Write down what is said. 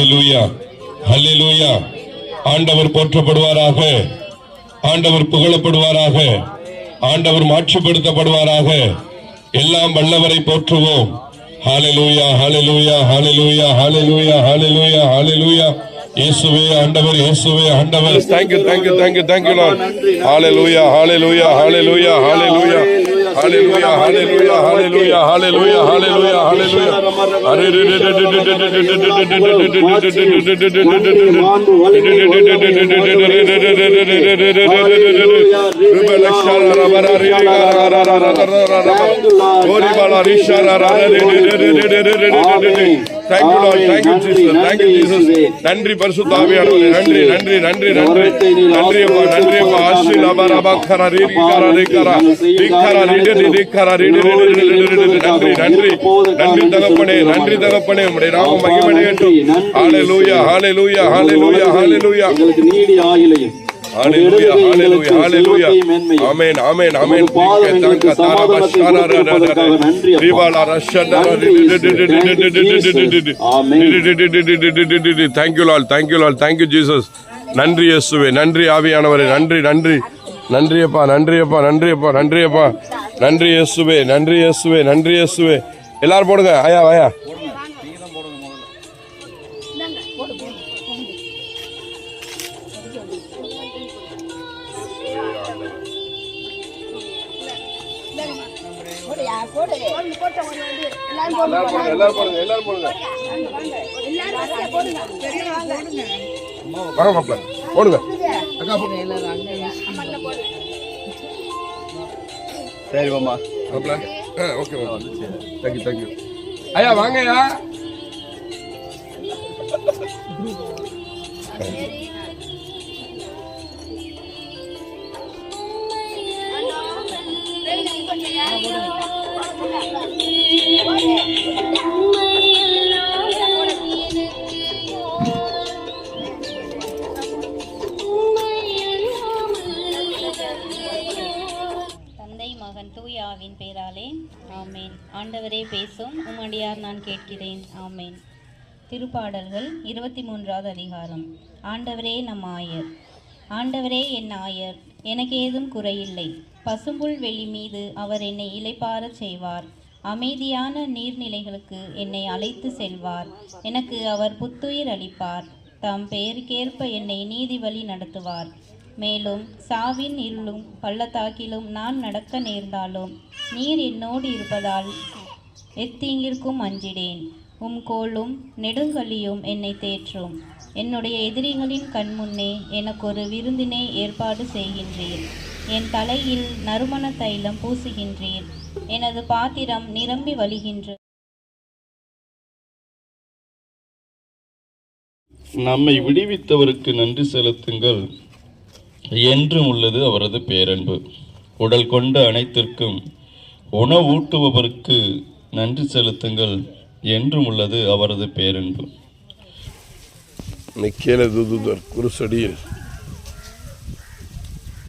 ஹல்லேலூயா, ஹல்லேலூயா. ஆண்டவர் போற்றப்படுவாராக, ஆண்டவர் புகழப்படுவாராக, ஆண்டவர் மாட்சிப்படுத்தப்படுவாராக. எல்லாம் வல்லவரை போற்றுவோம். ஹல்லேலூயா, ஹல்லேலூயா, ஹல்லேலூயா, ஹல்லேலூயா, ஹல்லேலூயா, ஹல்லேலூயா. இயேசுவே ஆண்டவர், இயேசுவே ஆண்டவர். Thank you, thank you, thank you, thank you Lord. Hallelujah, hallelujah, hallelujah, hallelujah, hallelujah, hallelujah, hallelujah, hallelujah, hallelujah, hallelujah. Thank you Lord, thank you Jesus, thank you Jesus. நன்றி பரிசுத்த ஆவியானவரே, நன்றி நன்றி நன்றி நன்றி நன்றி அப்பா, நன்றி அப்பா. ஆஷில் அபரபக்கர ரீகர ரீகர ரீகர ரீடி ரீகர ரீடி நன்றி நன்றி நன்றி தகப்பனே, நன்றி தகப்பனே. உம்முடைய நாமம் மகிமையடையட்டும். ஹல்லேலூயா, ஹல்லேலூயா, ஹல்லேலூயா, ஹல்லேலூயா. உங்களுக்கு Needi ஆயுளையும். Hallelujah, hallelujah, hallelujah. Amen, amen, amen. Thank you Lord, thank you Lord, thank you Jesus. நன்றி இயேசுவே, நன்றி ஆவியானவரே, நன்றி நன்றி நன்றி அப்பா, நன்றி அப்பா, நன்றி அப்பா, நன்றி அப்பா, நன்றி இயேசுவே, நன்றி இயேசுவே, நன்றி இயேசுவே. எல்லாரும் போடுங்க. ஆயா ஆயா வாங்க மாப்பிள்ள போடுங்க. சரி மாமா மாப்பிள்ள. Okay thank you thank you. ஐயா வாங்கய்யா. தந்தை மகன் தூய ஆவியின் பேராலே ஆமேன். ஆண்டவரே பேசும் உம்மடியார் நான் கேட்கிறேன். ஆமேன். திருப்பாடல்கள் 23வது அதிகாரம். ஆண்டவரே நம் ஆயர். ஆண்டவரே என் ஆயர், எனக்கு ஏதும் குறையில்லை. பசும்புல் வெளி மீது அவர் என்னை இளைப்பாறச் செய்வார். அமைதியான நீர்நிலைகளுக்கு என்னை அழைத்து செல்வார். எனக்கு அவர் புத்துயிர் அளிப்பார். தம் பெயருக்கேற்ப என்னை நீதி வழி நடத்துவார். மேலும் சாவின் இருளும் பள்ளத்தாக்கிலும் நான் நடக்க நேர்ந்தாலும் நீர் என்னோடு இருப்பதால் எத்தீங்கிற்கும் அஞ்சிடேன். உம் கோலும் நெடுங்கலியும் என்னை தேற்றும். என்னுடைய எதிரிகளின் கண்முன்னே எனக்கு ஒரு விருந்தினை ஏற்பாடு செய்கின்றீர். என் தலையில் நறுமண தைலம் பூசுகின்றீர். எனது பாத்திரம் நிரம்பி வழிகின்ற. நம்மை விடுவித்தவருக்கு நன்றி செலுத்துங்கள். என்றும் உள்ளது அவரது பேரன்பு. உடல் கொண்ட அனைத்திற்கும் உணவூட்டுபவருக்கு நன்றி செலுத்துங்கள். என்றும் உள்ளது அவரது பேரன்பு. மிக்கேல தூதுவர் குருசடியில்